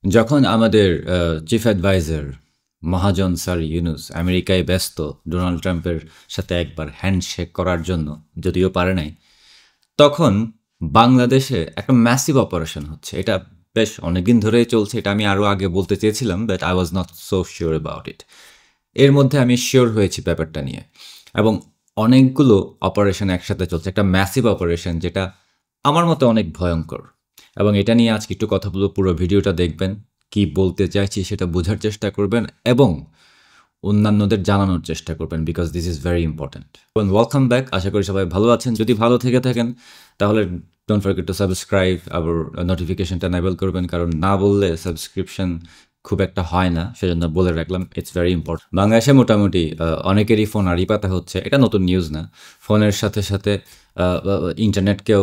যখন আমাদের chief adviser মহাজন sir Yunus আমেরিকায় ব্যস্ত ডোনাল্ড ট্রাম্পের সাথে একবার হ্যান্ডশেক করার জন্য, যদিও পারে নাই, তখন বাংলাদেশে একটা ম্যাসিভ অপারেশন হচ্ছে। এটা বেশ অনেকদিন ধরেই চলছে। এটা আমি আরও আগে বলতে চেয়েছিলাম, but I was not so sure about it. এর মধ্যে আমি শিওর হয়েছি ব্যাপারটা নিয়ে, এবং অনেকগুলো অপারেশন একসাথে চলছে, একটা ম্যাসিভ অপারেশন যেটা আমার মতে অনেক ভয়ঙ্কর। এবং এটা নিয়ে আজকে একটু কথা বলবো, পুরো ভিডিওটা দেখবেন, কি বলতে চাইছি সেটা বোঝার চেষ্টা করবেন এবং অন্যান্যদের জানানোর চেষ্টা করবেন, because this is very important. Welcome back, আশা করি সবাই ভালো আছেন। যদি ভালো থেকে থাকেন তাহলে ডোন্ট ফরগেট টু সাবস্ক্রাইব, আবার নোটিফিকেশনটা এনেবল করবেন, কারণ না বললে সাবস্ক্রিপশন খুব একটা হয় না, সেজন্য বলে রাখলাম, ইটস ভেরি ইম্পর্টেন্ট। বাংলাদেশে মোটামুটি অনেকেরই ফোন আড়ি পাতা হচ্ছে, এটা নতুন নিউজ না। ফোনের সাথে সাথে ইন্টারনেটকেও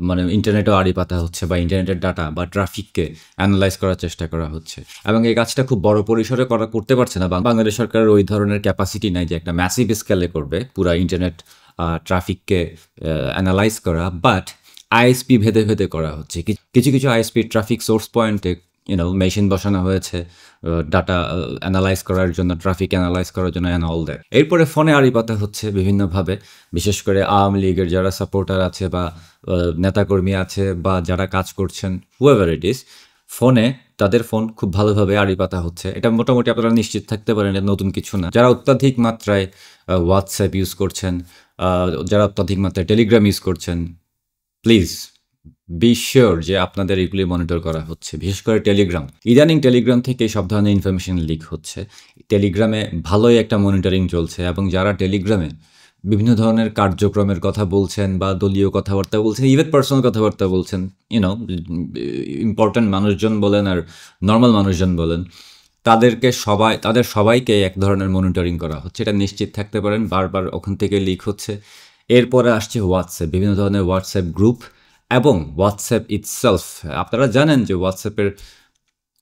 মানে ইন্টারনেটও আড়ি পাতা হচ্ছে, বা ইন্টারনেটের ডাটা বা ট্রাফিককে অ্যানালাইজ করার চেষ্টা করা হচ্ছে। এবং এই কাজটা খুব বড় পরিসরে করতে পারছে না বাংলাদেশ সরকারের। ওই ধরনের ক্যাপাসিটি নাই যে একটা ম্যাসিভ স্কেলে করবে পুরা ইন্টারনেট ট্রাফিককে অ্যানালাইজ করা। বাট আইএসপি ভেদে ভেদে করা হচ্ছে। কিছু কিছু আইএসপি ট্রাফিক সোর্স পয়েন্টে মেশিন বসানো হয়েছে ডাটা অ্যানালাইজ করার জন্য, ট্রাফিক অ্যানালাইজ করার জন্য, অ্যান্ড অল দ্যাট। এরপরে ফোনে আড়ি পাতা হচ্ছে বিভিন্নভাবে, বিশেষ করে আওয়ামী লীগের যারা সাপোর্টার আছে বা নেতাকর্মী আছে বা যারা কাজ করছেন, হুয়েভার ইট ইজ, ফোনে তাদের ফোন খুব ভালোভাবে আড়ি পাতা হচ্ছে। এটা মোটামুটি আপনারা নিশ্চিত থাকতে পারেন, এটা নতুন কিছু না। যারা অত্যাধিক মাত্রায় হোয়াটসঅ্যাপ ইউজ করছেন, যারা অত্যাধিক মাত্রায় টেলিগ্রাম ইউজ করছেন, প্লিজ বি শিওর যে আপনাদের এগুলি মনিটর করা হচ্ছে। বিশেষ করে টেলিগ্রাম, ইদানিং টেলিগ্রাম থেকে সব ধরনের ইনফরমেশন লিক হচ্ছে। টেলিগ্রামে ভালোই একটা মনিটরিং চলছে, এবং যারা টেলিগ্রামে বিভিন্ন ধরনের কার্যক্রমের কথা বলছেন বা দলীয় কথাবার্তা বলছেন, ইভেন পার্সোনাল কথাবার্তা বলছেন, ইম্পর্ট্যান্ট মানুষজন বলেন আর নর্মাল মানুষজন বলেন, তাদের সবাইকে এক ধরনের মনিটরিং করা হচ্ছে, এটা নিশ্চিত থাকতে পারেন। বারবার ওখান থেকে লিক হচ্ছে। এরপরে আসছে হোয়াটসঅ্যাপ, বিভিন্ন ধরনের হোয়াটসঅ্যাপ গ্রুপ এবং হোয়াটসঅ্যাপ ইটসেলফ। আপনারা জানেন যে হোয়াটসঅ্যাপের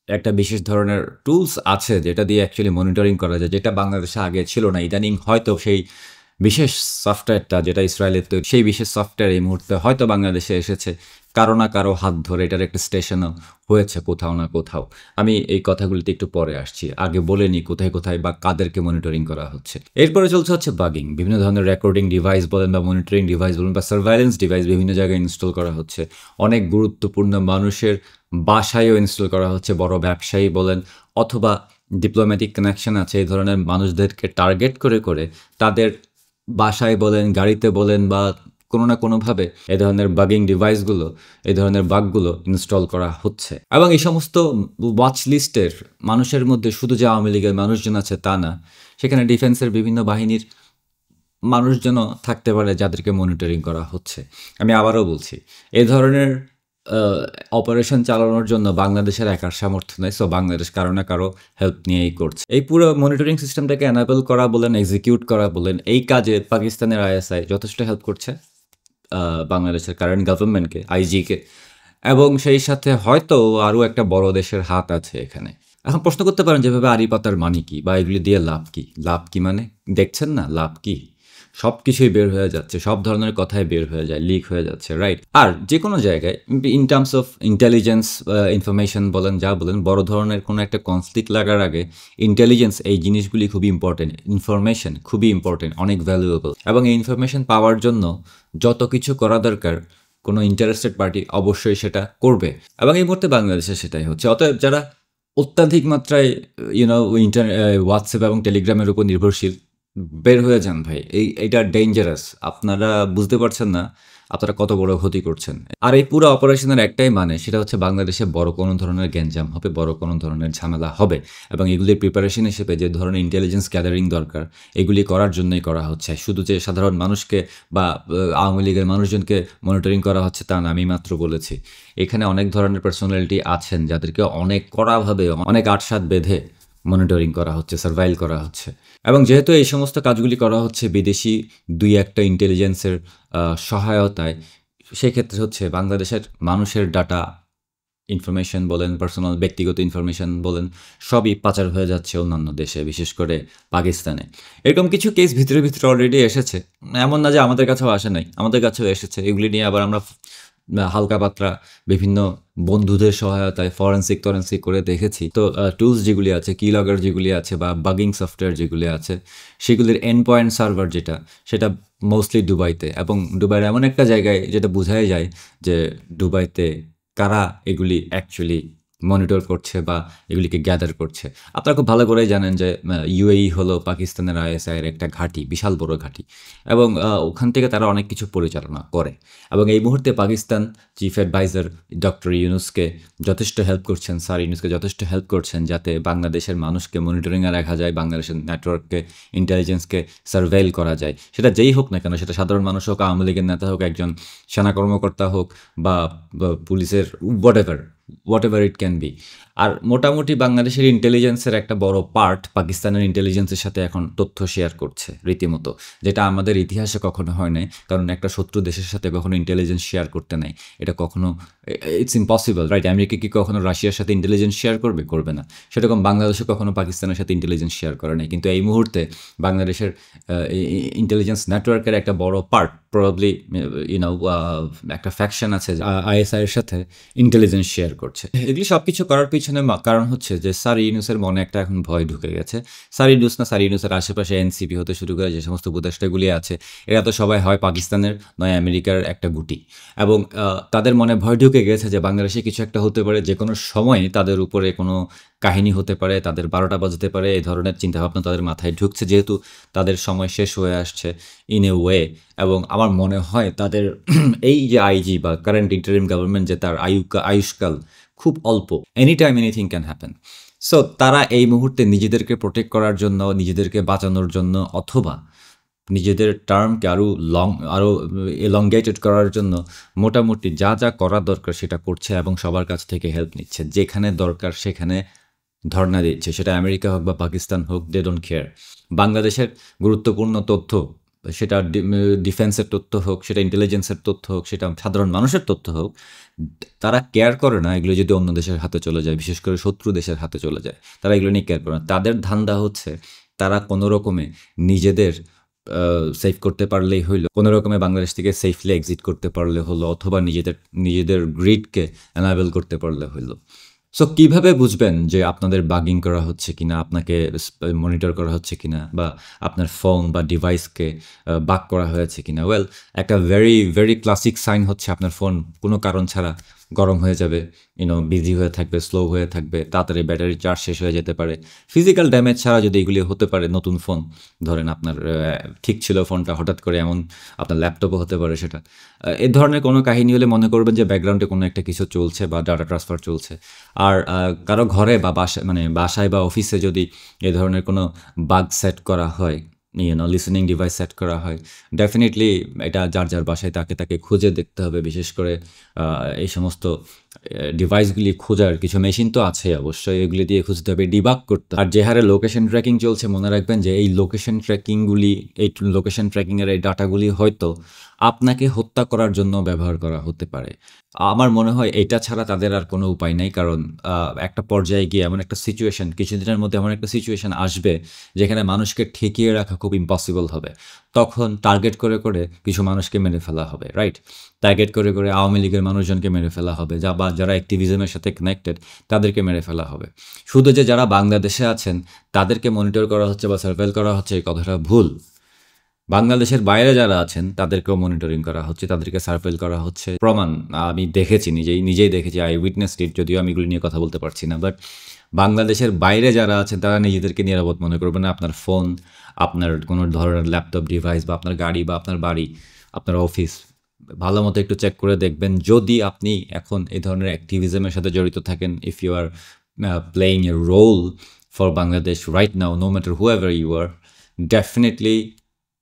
একটা বিশেষ ধরনের টুলস আছে যেটা দিয়ে অ্যাকচুয়ালি মনিটরিং করা যায়, যেটা বাংলাদেশে আগে ছিল না। ইদানিং হয়তো সেই বিশেষ সফটওয়্যারটা, যেটা ইসরায়েলের তৈরি, সেই বিশেষ সফটওয়্যার এই মুহূর্তে হয়তো বাংলাদেশে এসেছে কারো না কারো হাত ধরে। এটার একটা স্টেশনও হয়েছে কোথাও না কোথাও। আমি এই কথাগুলিতে একটু পরে আসছি, আগে বলে নিই কোথায় কোথায় বা কাদেরকে মনিটরিং করা হচ্ছে। এরপরে চলছে হচ্ছে বাগিং। বিভিন্ন ধরনের রেকর্ডিং ডিভাইস বলেন বা মনিটরিং ডিভাইস বলেন বা সার্ভাইলেন্স ডিভাইস বিভিন্ন জায়গায় ইনস্টল করা হচ্ছে। অনেক গুরুত্বপূর্ণ মানুষের বাসায়ও ইনস্টল করা হচ্ছে, বড় ব্যবসায়ী বলেন অথবা ডিপ্লোম্যাটিক কানেকশন আছে এই ধরনের মানুষদেরকে টার্গেট করে করে তাদের বাসায় বলেন, গাড়িতে বলেন বা কোনো না কোনোভাবে এই ধরনের বাগিং ডিভাইসগুলো, এই ধরনের বাগগুলো ইনস্টল করা হচ্ছে। এবং এই সমস্ত ওয়াচ লিস্টের মানুষের মধ্যে শুধু যে আওয়ামী লীগের মানুষজন আছে তা না, সেখানে ডিফেন্সের বিভিন্ন বাহিনীর মানুষজনও থাকতে পারে যাদেরকে মনিটরিং করা হচ্ছে। আমি আবারও বলছি, এই ধরনের অপারেশন চালানোর জন্য বাংলাদেশের একার সামর্থ্য নেই। সো বাংলাদেশ কারো না কারো হেল্প নিয়েই করছে। এই পুরো মনিটরিং সিস্টেমটাকে এনাবেল করা বলেন, এক্সিকিউট করা বলেন, এই কাজে পাকিস্তানের আইএসআই যথেষ্ট হেল্প করছে বাংলাদেশের কারেন্ট গভর্নমেন্টকে, আইজিকে, এবং সেই সাথে হয়তো আরও একটা বড় দেশের হাত আছে এখানে। এখন প্রশ্ন করতে পারেন যেভাবে আড়ি পাতার মানে কি, বা এগুলি দিয়ে লাভ কি? লাভ কি মানে দেখছেন না লাভ কি? সব কিছুই বের হয়ে যাচ্ছে, সব ধরনের কথাই বের হয়ে যায়, লিক হয়ে যাচ্ছে, রাইট? আর যে কোনো জায়গায় in terms of intelligence information বলেন, যা বলেন, বড় ধরনের কোনো একটা কনফ্লিক্ট লাগার আগে ইন্টেলিজেন্স, এই জিনিসগুলি খুবই ইম্পর্টেন্ট। ইনফরমেশন খুবই ইম্পর্টেন্ট, অনেক ভ্যালুয়েবল, এবং এই ইনফরমেশন পাওয়ার জন্য যত কিছু করা দরকার কোনো ইন্টারেস্টেড পার্টি অবশ্যই সেটা করবে, এবং এই মুহূর্তে বাংলাদেশে সেটাই হচ্ছে। অতএব যারা অত্যাধিক মাত্রায় হোয়াটসঅ্যাপ এবং টেলিগ্রামের উপর নির্ভরশীল, বের হয়ে যান ভাই। এইটা ডেঞ্জারাস। আপনারা বুঝতে পারছেন না আপনারা কত বড় ক্ষতি করছেন। আর এই পুরো অপারেশনের একটাই মানে, সেটা হচ্ছে বাংলাদেশে বড় কোনো ধরনের গ্যাঞ্জাম হবে, বড় কোনো ধরনের ঝামেলা হবে, এবং এগুলির প্রিপারেশন হিসেবে যে ধরনের ইন্টেলিজেন্স গ্যাদারিং দরকার এগুলি করার জন্যই করা হচ্ছে। শুধু যে সাধারণ মানুষকে বা আওয়ামী লীগের মানুষজনকে মনিটরিং করা হচ্ছে তা না, আমি মাত্র বলেছি এখানে অনেক ধরনের পার্সোনালিটি আছেন যাদেরকে অনেক কড়াভাবে, অনেক আটসাত বেঁধে মনিটরিং করা হচ্ছে, সার্ভাইল করা হচ্ছে। এবং যেহেতু এই সমস্ত কাজগুলি করা হচ্ছে বিদেশি দুই একটা ইন্টেলিজেন্সের সহায়তায়, সেক্ষেত্রে হচ্ছে বাংলাদেশের মানুষের ডাটা, ইনফরমেশন বলেন, পার্সোনাল ব্যক্তিগত ইনফরমেশন বলেন, সবই পাচার হয়ে যাচ্ছে অন্যান্য দেশে, বিশেষ করে পাকিস্তানে। এরকম কিছু কেস ভিতরে ভিতরে অলরেডি এসেছে, এমন না যে আমাদের কাছেও আসে নাই, আমাদের কাছেও এসেছে। এগুলি নিয়ে আবার আমরা হালকা পাতলা বিভিন্ন বন্ধুদের সহায়তায় ফরেন্সিক করে দেখেছি। তো টুলস যেগুলি আছে, কিলগার যেগুলি আছে বা বাগিং সফটওয়্যার যেগুলি আছে, সেগুলির এন্ড পয়েন্ট সার্ভার যেটা, সেটা মোস্টলি দুবাইতে, এবং দুবাইয়ের এমন একটা জায়গায় যেটা বোঝাই যায় যে দুবাইতে কারা এগুলি অ্যাকচুয়ালি মনিটর করছে বা এগুলিকে গ্যাদার করছে। আপনারা খুব ভালো করেই জানেন যে ইউএই হলো পাকিস্তানের আইএসআইয়ের একটা ঘাঁটি, বিশাল বড় ঘাঁটি, এবং ওখান থেকে তারা অনেক কিছু পরিচালনা করে। এবং এই মুহূর্তে পাকিস্তান চিফ অ্যাডভাইজার ডক্টর ইউনুসকে যথেষ্ট হেল্প করছেন, স্যার ইউনুসকে যথেষ্ট হেল্প করছেন যাতে বাংলাদেশের মানুষকে মনিটরিংয়ে রাখা যায়, বাংলাদেশের নেটওয়ার্ককে, ইন্টেলিজেন্সকে সার্ভেইল করা যায়। সেটা যেই হোক না কেন, সেটা সাধারণ মানুষ হোক, আওয়ামী লীগের নেতা হোক, একজন সেনা কর্মকর্তা হোক, বা পুলিশের whatever it can be. আর মোটামুটি বাংলাদেশের ইন্টেলিজেন্সের একটা বড় পার্ট পাকিস্তানের ইন্টেলিজেন্সের সাথে এখন তথ্য শেয়ার করছে রীতিমতো, যেটা আমাদের ইতিহাসে কখনো হয় নাই। কারণ একটা শত্রু দেশের সাথে কখনো ইন্টেলিজেন্স শেয়ার করতে নাই, এটা কখনো, ইটস ইম্পসিবল, রাইট? আমেরিকা কি কখনো রাশিয়ার সাথে ইন্টেলিজেন্স শেয়ার করবে? করবে না। সেরকম বাংলাদেশও কখনো পাকিস্তানের সাথে ইন্টেলিজেন্স শেয়ার করে নাই। কিন্তু এই মুহূর্তে বাংলাদেশের ইন্টেলিজেন্স নেটওয়ার্কের একটা বড় পার্ট, প্রবাবলি একটা ফ্যাকশন আছে আইএসআই এর সাথে ইন্টেলিজেন্স শেয়ার করছে। এগুলি সব কিছু করার পিছনে কারণ হচ্ছে যে স্যার ইউনুসের মনে একটা এখন ভয় ঢুকে গেছে। স্যার ইউনুসের আশেপাশে এনসিপি হতে শুরু করে যে সমস্ত উপদেষ্টাগুলি আছে, এরা তো সবাই হয় পাকিস্তানের নয় আমেরিকার একটা গুটি, এবং তাদের মনে ভয় ঢুকে গেছে যে বাংলাদেশে কিছু একটা হতে পারে, যে কোনো সময় তাদের উপরে কোনো কাহিনী হতে পারে, তাদের 12টা বাজতে পারে, এই ধরনের চিন্তাভাবনা তাদের মাথায় ঢুকছে, যেহেতু তাদের সময় শেষ হয়ে আসছে ইন এ ওয়ে। এবং আমার মনে হয় তাদের এই যে আইজি বা কারেন্ট ইন্টারিম গভর্নমেন্ট, যে তার আয়ুষ্কাল খুব অল্প, any time anything can happen. So তারা এই মুহূর্তে নিজেদেরকে প্রোটেক্ট করার জন্য, নিজেদেরকে বাঁচানোর জন্য, অথবা নিজেদের টার্মকে আরও এলংগেটেড করার জন্য মোটামুটি যা যা করা দরকার সেটা করছে, এবং সবার কাছ থেকে হেল্প নিচ্ছে। যেখানে দরকার সেখানে ধর্ণা দিচ্ছে, সেটা আমেরিকা হোক বা পাকিস্তান হোক, দে ডোন্ট কেয়ার। বাংলাদেশের গুরুত্বপূর্ণ তথ্য, সেটা ডিফেন্সের তথ্য হোক, সেটা ইন্টেলিজেন্সের তথ্য হোক, সেটা সাধারণ মানুষের তথ্য হোক, তারা কেয়ার করে না এগুলো যদি অন্য দেশের হাতে চলে যায়, বিশেষ করে শত্রু দেশের হাতে চলে যায়। তারা এগুলো নিয়ে কেয়ার করে না। তাদের ধান্দা হচ্ছে তারা কোনো রকমে নিজেদের সেভ করতে পারলেই হইলো, কোনো রকমে বাংলাদেশ থেকে সেফলি এক্সিট করতে পারলে হলো, অথবা নিজেদের গ্রিডকে এনাবেল করতে পারলে হইলো। সো কীভাবে বুঝবেন যে আপনাদের বাগিং করা হচ্ছে কিনা, আপনাকে মনিটর করা হচ্ছে কিনা, বা আপনার ফোন বা ডিভাইসকে বাগ করা হয়েছে কিনা? ওয়েল, একটা ভেরি ভেরি ক্লাসিক সাইন হচ্ছে আপনার ফোন কোনো কারণ ছাড়া গরম হয়ে যাবে, বিজি হয়ে থাকবে, স্লো হয়ে থাকবে, তাড়াতাড়ি ব্যাটারি চার্জ শেষ হয়ে যেতে পারে। ফিজিক্যাল ড্যামেজ ছাড়া যদি এগুলি হতে পারে, নতুন ফোন ধরেন আপনার ঠিক ছিল ফোনটা, হঠাৎ করে এমন আপনার ল্যাপটপও হতে পারে সেটা, এই ধরনের কোনো কাহিনী হলে মনে করবেন যে ব্যাকগ্রাউন্ডে কোনো একটা কিছু চলছে বা ডাটা ট্রান্সফার চলছে। আর কারো ঘরে বা বাসায় বা অফিসে যদি এ ধরনের কোনো বাগ সেট করা হয়, লিসেনিং ডিভাইস সেট করা হয়, ডেফিনেটলি এটা যার বাসায় তাকে খুঁজে দেখতে হবে। বিশেষ করে এই সমস্ত ডিভাইসগুলি খোঁজার কিছু মেশিন তো আছে অবশ্যই, এগুলি দিয়ে খুঁজতে হবে, ডিবাগ করতে। আর যে হারে লোকেশন ট্র্যাকিং চলছে, মনে রাখবেন যে এই লোকেশন ট্র্যাকিংয়ের এই ডাটাগুলি হয়তো আপনাকে হত্যা করার জন্য ব্যবহার করা হতে পারে। আমার মনে হয় এটা ছাড়া তাদের আর কোনো উপায় নাই। কারণ একটা পর্যায়ে গিয়ে এমন একটা সিচুয়েশন, কিছুদিনের মধ্যে এমন একটা সিচুয়েশন আসবে যেখানে মানুষকে ঠেকিয়ে রাখা খুব ইম্পসিবল হবে। তখন টার্গেট করে কিছু মানুষকে মেরে ফেলা হবে, রাইট? টার্গেট করে আওয়ামী লীগের মানুষজনকে মেরে ফেলা হবে, বা যারা অ্যাক্টিভিজমের সাথে কানেক্টেড তাদেরকে মেরে ফেলা হবে। শুধু যে যারা বাংলাদেশে আছেন তাদেরকে মনিটর করা হচ্ছে বা সার্ভেল করা হচ্ছে, এই কথাটা ভুল। বাংলাদেশের বাইরে যারা আছেন তাদেরকেও মনিটরিং করা হচ্ছে, তাদেরকে সার্ভেল করা হচ্ছে। প্রমাণ আমি দেখেছি, নিজেই দেখেছি, আই উইটনেস ইট। যদিও আমি এগুলো নিয়ে কথা বলতে পারছি না, বাট বাংলাদেশের বাইরে যারা আছেন তারা নিজেদেরকে নিরাপদ মনে করবেন না। আপনার ফোন, আপনার কোনো ধরনের ল্যাপটপ ডিভাইস, বা আপনার গাড়ি, বা আপনার বাড়ি, আপনার অফিস, ভালো মতো একটু চেক করে দেখবেন। যদি আপনি এখন এই ধরনের অ্যাক্টিভিজমের সাথে জড়িত থাকেন, if you are playing a role for Bangladesh right now, no matter whoever you are, definitely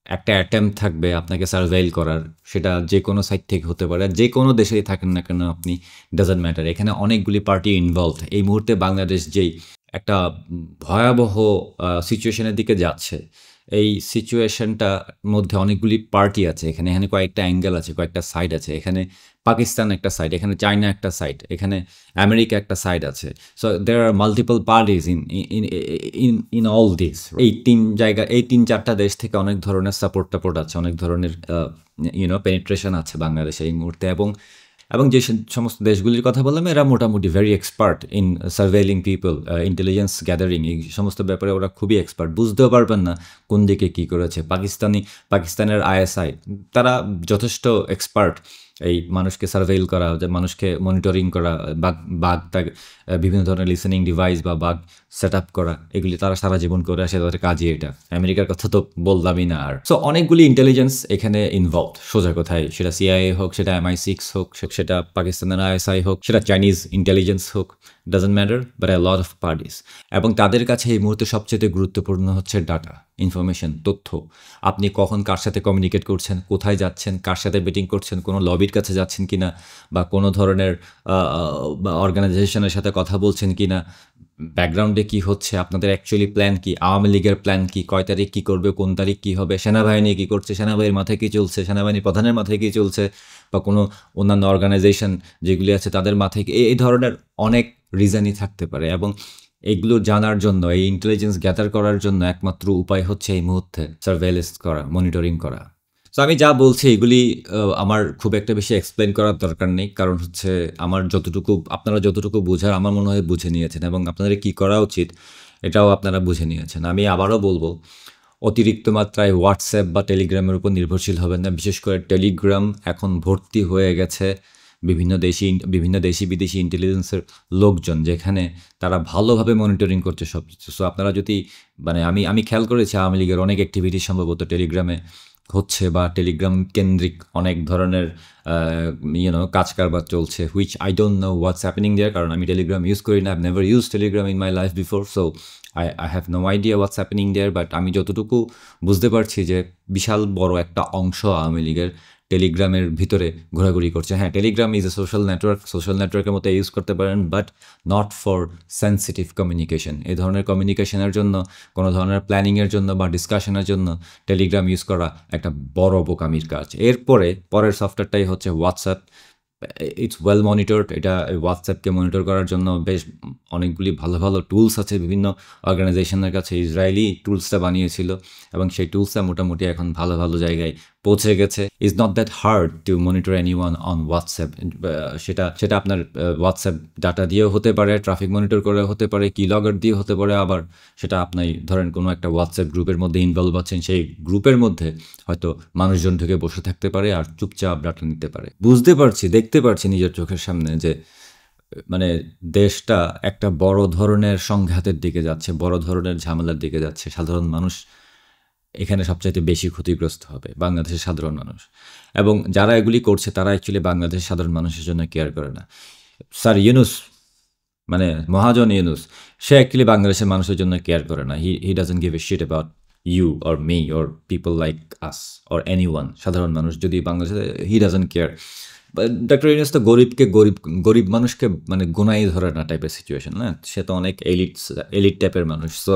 একটা অ্যাটেম্প থাকবে আপনাকে সার্ভেইল করার। সেটা যে কোনো সাইট থেকে হতে পারে, যে কোনো দেশেই থাকেন না কেন আপনি, ডাজন্ট ম্যাটার। এখানে অনেকগুলি পার্টি ইনভলভড। এই মুহূর্তে বাংলাদেশ যেই একটা ভয়াবহ সিচুয়েশনের দিকে যাচ্ছে, এই সিচুয়েশনটার মধ্যে অনেকগুলি পার্টি আছে। এখানে কয়েকটা অ্যাঙ্গেল আছে, কয়েকটা সাইড আছে। এখানে পাকিস্তান একটা সাইড, এখানে চায়না একটা সাইড, এখানে আমেরিকা একটা সাইড আছে। So there are multiple parties in all this. এই 3-4টা দেশ থেকে অনেক ধরনের সাপোর্ট আছে, অনেক ধরনের পেনিট্রেশন আছে বাংলাদেশে এই মুহূর্তে। এবং এবং যে সমস্ত দেশগুলির কথা বললাম এরা মোটামুটি very expert in surveilling people, intelligence gathering, এই সমস্ত ব্যাপারে ওরা খুবই এক্সপার্ট। বুঝতেও পারবেন না কোন দিকে কী করেছে। পাকিস্তানের আইএসআই তারা যথেষ্ট এক্সপার্ট এই মানুষকে সার্ভেইল করা, যে মানুষকে মনিটরিং করা, বাগ বিভিন্ন ধরনের লিসেনিং ডিভাইস বা বাগ সেট আপ করা, এগুলি তারা সারা জীবন করে আসে, তাদের কাজই এটা। আমেরিকার কথা তো বললামই না আর। সো অনেকগুলি ইন্টেলিজেন্স এখানে ইনভলভ, সোজা কথায়, সেটা সিআইএ হোক, সেটা MI6 হোক, সেটা পাকিস্তানের আইএসআই হোক, সেটা চাইনিজ ইন্টেলিজেন্স হোক, doesn't matter, but a lot of parties. এবং তাদের কাছে এই মুহূর্তে সবচেয়ে গুরুত্বপূর্ণ হচ্ছে ডাটা, ইনফরমেশন, তথ্য। আপনি কখন কার সাথে কমিউনিকেট করছেন, কোথায় যাচ্ছেন, কার সাথে মিটিং করছেন, কোনো লবির কাছে যাচ্ছেন কিনা, বা কোনো ধরনের অর্গানাইজেশনের সাথে কথা বলছেন কিনা, ব্যাকগ্রাউন্ডে কি হচ্ছে, আপনাদের অ্যাকচুয়ালি প্ল্যান কি, আওয়ামী লীগের প্ল্যান কি, কয় তারিখ কী করবে, কোন তারিখ কী হবে, সেনাবাহিনী কী করছে, সেনাবাহিনীর মাথায় কী চলছে, সেনাবাহিনী প্রধানের মাথায় কী চলছে, বা কোনো অন্যান্য অর্গানাইজেশন যেগুলি আছে তাদের মাথায় এই ধরনের অনেক রিজনই থাকতে পারে। এবং এগুলো জানার জন্য, এই ইন্টেলিজেন্স গ্যাদার করার জন্য একমাত্র উপায় হচ্ছে এই মুহূর্তে সার্ভেইলেন্স করা, মনিটরিং করা। সো আমি যা বলছি এগুলি আমার খুব একটা বেশি এক্সপ্লেন করার দরকার নেই, কারণ হচ্ছে আপনারা যতটুকু বোঝার আমার মনে হয় বুঝে নিয়েছেন, এবং আপনাদের কী করা উচিত এটাও আপনারা বুঝে নিয়েছেন। আমি আবারও বলবো, অতিরিক্ত মাত্রায় হোয়াটসঅ্যাপ বা টেলিগ্রামের উপর নির্ভরশীল হবেন না। বিশেষ করে টেলিগ্রাম এখন ভর্তি হয়ে গেছে বিভিন্ন দেশি বিদেশি ইন্টেলিজেন্সের লোকজন, যেখানে তারা ভালোভাবে মনিটরিং করছে সব কিছু। সো আপনারা যদি আমি খেয়াল করেছি আওয়ামী লীগের অনেক অ্যাক্টিভিটি সম্ভবত টেলিগ্রামে হচ্ছে, বা টেলিগ্রাম কেন্দ্রিক অনেক ধরনের কাজ কারবার চলছে, which I don't know what's happening there, কারণ আমি টেলিগ্রাম ইউজ করি না, I've never use Telegram in my life before, so I have no idea what's happening there. But আমি যতটুকু বুঝতে পারছি যে বিশাল বড় একটা অংশ আওয়ামী লীগের টেলিগ্রামের ভিতরে ঘোরাঘুরি করছে। হ্যাঁ, টেলিগ্রাম ইজ এ সোশ্যাল নেটওয়ার্কের মতো ইউজ করতে পারেন, but not for sensitive communication. এই ধরনের কমিউনিকেশনের জন্য, কোনো ধরনের প্ল্যানিংয়ের জন্য বা ডিসকাশনের জন্য টেলিগ্রাম ইউজ করা একটা বড় বোকামির কাজ। পরের সফটওয়্যারটাই হচ্ছে হোয়াটসঅ্যাপ। It's well monitored. এটা হোয়াটসঅ্যাপকে মনিটর করার জন্য বেশ অনেকগুলি ভালো ভালো টুলস আছে বিভিন্ন অর্গানাইজেশনের কাছে। ইসরায়েলি টুলসটা বানিয়েছিল, এবং সেই টুলসটা মোটামুটি এখন ভালো ভালো জায়গায় পৌঁছে গেছে। Is not that hard to monitor anyone on WhatsApp. সেটা আপনার হোয়াটসঅ্যাপ ডাটা দিয়েও হতে পারে, ট্রাফিক মনিটর করে হতে পারে, কি লগর দিয়ে হতে পারে, আবার সেটা আপনি ধরেন কোনো একটা হোয়াটসঅ্যাপ গ্রুপের মধ্যে ইনভলভ আছেন, সেই গ্রুপের মধ্যে হয়তো মানুষজন ঢুকে বসে থাকতে পারে আর চুপচাপ ডাটা নিতে পারে। বুঝতে পারছি, দেখতে পারছি নিজের চোখের সামনে যে দেশটা একটা বড় ধরনের সংঘাতের দিকে যাচ্ছে, বড় ধরনের ঝামেলার দিকে যাচ্ছে। সাধারণ মানুষ এখানে সবচাইতে বেশি ক্ষতিগ্রস্ত হবে, বাংলাদেশের সাধারণ মানুষ। এবং যারা এগুলি করছে তারা অ্যাকচুয়ালি বাংলাদেশের সাধারণ মানুষের জন্য কেয়ার করে না। স্যার ইউনুস, মহাজন ইউনুস, সে অ্যাকচুয়ালি বাংলাদেশের মানুষের জন্য কেয়ার করে না। He doesn't give a shit about you or me or people like us or anyone. সাধারণ মানুষ যদি বাংলাদেশে, he doesn't care. Doctor Yunus তো গরিব মানুষকে গোনাই ধরে না টাইপের সিচুয়েশন, না? সে তো অনেক এলিট টাইপের মানুষ। সো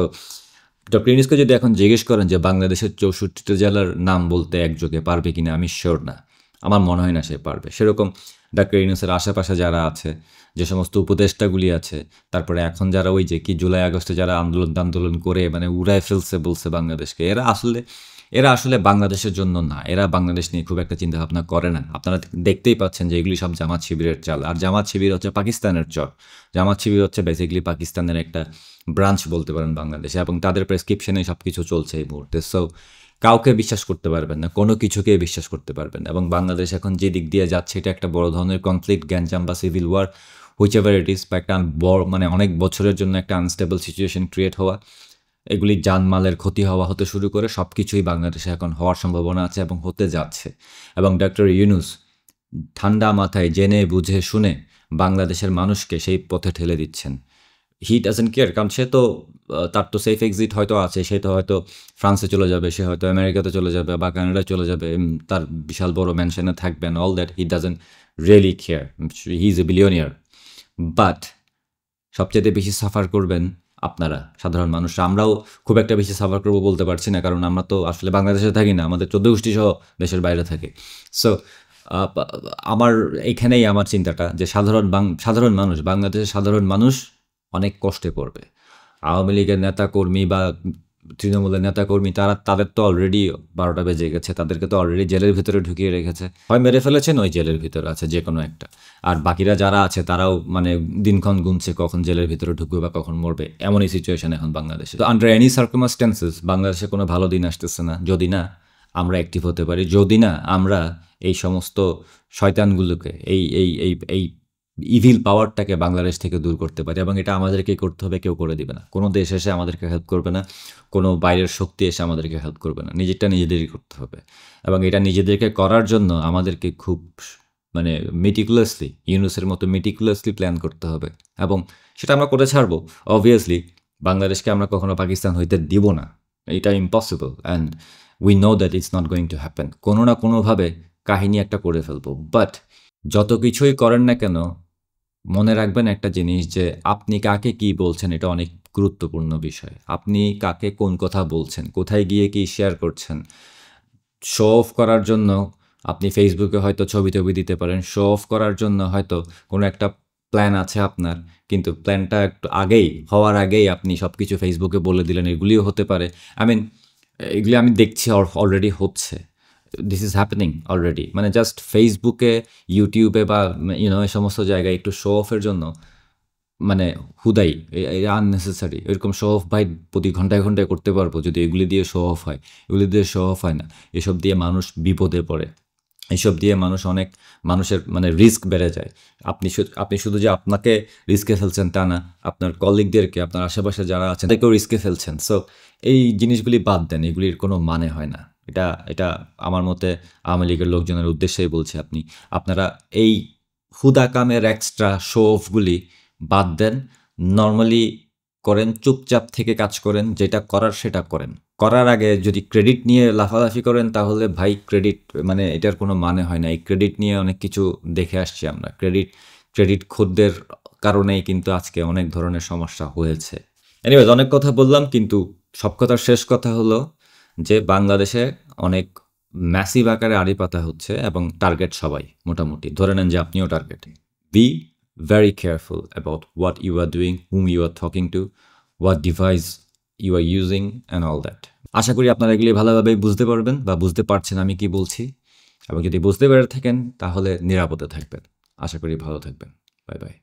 ডক্টর ইউনুসকে যদি এখন জিজ্ঞেস করেন যে বাংলাদেশের 64টা জেলার নাম বলতে একযোগে পারবে কিনা, আমি শিওর না, আমার মনে হয় না সে পারবে। সেরকম ডক্টর ইউনুসের আশেপাশে যারা আছে, যে সমস্ত উপদেষ্টাগুলি আছে, তারপরে এখন যারা ওই যে কি জুলাই আগস্টে যারা আন্দোলন করে উড়ায় ফেলছে বলছে বাংলাদেশকে, এরা আসলে বাংলাদেশের জন্য না। এরা বাংলাদেশ নিয়ে খুব একটা চিন্তাভাবনা করে না। আপনারা দেখতেই পাচ্ছেন যে এগুলি সব জামাত শিবিরের চাল। আর জামাত শিবির হচ্ছে পাকিস্তানের চর। জামাত শিবির হচ্ছে বেসিক্যালি পাকিস্তানের একটা ব্রাঞ্চ বলতে পারেন বাংলাদেশে, এবং তাদের প্রেসক্রিপশনে সব কিছু চলছে এই মুহূর্তে। সো কাউকে বিশ্বাস করতে পারবেন না, কোনো কিছুকে বিশ্বাস করতে পারবেন না। এবং বাংলাদেশ এখন যে দিক দিয়ে যাচ্ছে, এটা একটা বড় ধরনের কনফ্লিক্ট, গ্যাঞ্জাম বা civil war, whichever it is, বা একটা বড় অনেক বছরের জন্য একটা আনস্টেবল সিচুয়েশন ক্রিয়েট হওয়া, এগুলি জানমালের ক্ষতি হতে শুরু করে সব কিছুই বাংলাদেশে এখন হওয়ার সম্ভাবনা আছে এবং হতে যাচ্ছে। এবং ডক্টর ইউনুস ঠান্ডা মাথায় জেনে বুঝে শুনে বাংলাদেশের মানুষকে সেই পথে ঠেলে দিচ্ছেন। হি ডাজন্ট কেয়ার, কারণ সে তো তার তো সেফ এক্সিট হয়তো আছে, সে তো হয়তো ফ্রান্সে চলে যাবে, সে হয়তো আমেরিকাতে চলে যাবে বা কানাডায় চলে যাবে, তার বিশাল বড় ম্যানশনে থাকবেন, all that. He doesn't really care, he is a billionaire. But সবচেয়ে বেশি সাফার করবেন আপনারা সাধারণ মানুষ। আমরাও খুব একটা বেশি সাফার করবো বলতে পারছি না, কারণ আমরা তো আসলে বাংলাদেশে থাকি না, আমাদের 14 গোষ্ঠী সহ দেশের বাইরে থাকে। সো এইখানেই আমার চিন্তাটা যে সাধারণ মানুষ, বাংলাদেশের সাধারণ মানুষ অনেক কষ্টে পড়বে। আওয়ামী লীগের নেতা কর্মী বা তৃণমূলের নেতাকর্মী তাদের তো অলরেডি 12টা বেজে গেছে, তাদেরকে তো অলরেডি জেলের ভিতরে ঢুকিয়ে রেখেছে, হয় মেরে ফেলেছেন ওই জেলের ভিতরে আছে যে কোনো একটা, আর বাকিরা যারা আছে তারাও মানে দিনক্ষণ গুনছে কখন জেলের ভিতরে ঢুকবে বা কখন মরবে, এমনই সিচুয়েশন এখন বাংলাদেশে। তো আন্ডার এনি সার্কামস্ট্যান্সেস বাংলাদেশে কোনো ভালো দিন আসতেছে না, যদি না আমরা অ্যাক্টিভ হতে পারি, যদি না আমরা এই সমস্ত শয়তানগুলোকে এই এই এই এই ইভিল পাওয়ারটাকে বাংলাদেশ থেকে দূর করতে পারি। এবং এটা আমাদেরকেই করতে হবে, কেউ করে দিবে না, কোনো দেশ এসে আমাদেরকে হেল্প করবে না, কোনো বাইরের শক্তি এসে আমাদেরকে হেল্প করবে না, নিজেরটা নিজেদেরই করতে হবে। এবং এটা নিজেদেরকে করার জন্য আমাদেরকে খুব মানে মেটিকুলাসলি, ইউনুসের মতো মেটিকুলাসলি প্ল্যান করতে হবে, এবং সেটা আমরা করে ছাড়বো। অবভিয়াসলি বাংলাদেশকে আমরা কখনো পাকিস্তান হইতে দিব না, এটা impossible, and we know that it's not going to happen. কোনো না কোনোভাবে কাহিনী একটা করে ফেলবো। বাট যত কিছুই করেন না কেন, মনে রাখবেন একটা জিনিস, যে আপনি কাকে কি বলছেন এটা অনেক গুরুত্বপূর্ণ বিষয়। আপনি কাকে কোন কথা বলছেন, কোথায় গিয়ে কি শেয়ার করছেন। শো অফ করার জন্য আপনি ফেসবুকে হয়তো ছবি দিতে পারেন, শো অফ করার জন্য হয়তো কোনো একটা প্ল্যান আছে আপনার, কিন্তু প্ল্যানটা একটু হওয়ার আগেই আপনি সব কিছু ফেসবুকে বলে দিলেন, এগুলিও হতে পারে। এগুলি আমি দেখছি অলরেডি হচ্ছে, দিস ইজ হ্যাপেনিং অলরেডি। মানে জাস্ট ফেসবুকে, ইউটিউবে বা এই সমস্ত জায়গায় একটু শো অফের জন্য মানে হুদাই আননেসেসারি এরকম শো অফ ভাই প্রতি ঘন্টায় ঘন্টায় করতে পারবো যদি এগুলি দিয়ে শো অফ হয়। এগুলি দিয়ে শো অফ হয় না, এসব দিয়ে মানুষ বিপদে পড়ে, এসব দিয়ে মানুষের মানে রিস্ক বেড়ে যায়। আপনি শুধু যে আপনাকে রিস্কে ফেলছেন তা না, আপনার কলিগদেরকে, আপনার আশেপাশে যারা আছেন তাদেরকেও রিস্কে ফেলছেন। সো এই জিনিসগুলি বাদ দেন, এগুলির কোনো মানে হয় না। এটা আমার মতে আওয়ামী লীগের লোকজনের উদ্দেশ্যেই বলছি, আপনারা এই হুদা কামের এক্সট্রা শো অফগুলি বাদ দেন, নর্মালি করেন, চুপচাপ থেকে কাজ করেন, যেটা করার সেটা করেন। করার আগে যদি ক্রেডিট নিয়ে লাফালাফি করেন তাহলে ভাই ক্রেডিট মানে এটার কোনো মানে হয় না। এই ক্রেডিট নিয়ে অনেক কিছু দেখে আসছি আমরা, ক্রেডিট খোরদের কারণেই কিন্তু আজকে অনেক ধরনের সমস্যা হয়েছে। এনিওয়েজ, অনেক কথা বললাম, কিন্তু সব কথার শেষ কথা হলো যে বাংলাদেশে অনেক ম্যাসিভ আকারে আড়ি পাতা হচ্ছে, এবং টার্গেট সবাই মোটামুটি, ধরে নেন যে আপনিও target. Be very careful about what you are doing, whom you are talking to, what device you are using and all that. আশা করি আপনারা এগুলি ভালোভাবে বুঝতে পারবেন বা বুঝতে পারছেন আমি কি বলছি, এবং যদি বুঝতে পেরে থাকেন তাহলে নিরাপদে থাকবেন। আশা করি ভালো থাকবেন। Bye bye.